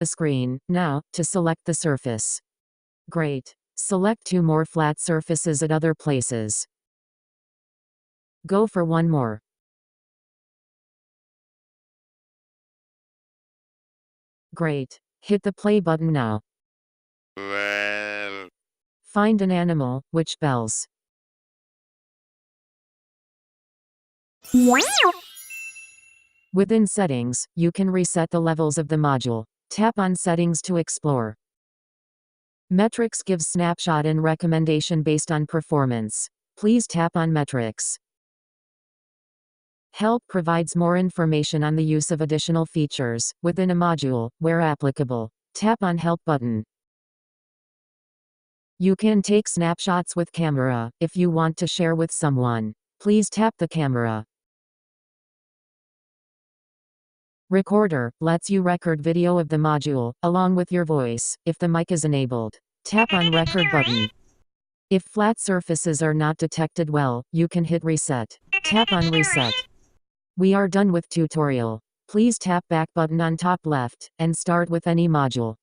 the screen. Now, to select the surface. Great. Select 2 more flat surfaces at other places. Go for 1 more. Great. Hit the play button now. Well. Find an animal, which bells. Within Settings, you can reset the levels of the module. Tap on Settings to explore. Metrics gives snapshot and recommendation based on performance. Please tap on Metrics. Help provides more information on the use of additional features within a module, where applicable. Tap on Help button. You can take snapshots with camera. If you want to share with someone, please tap the camera. Recorder lets you record video of the module, along with your voice, if the mic is enabled. Tap on Record button. If flat surfaces are not detected well, you can hit Reset. Tap on Reset. We are done with tutorial. Please tap back button on top left, and start with any module.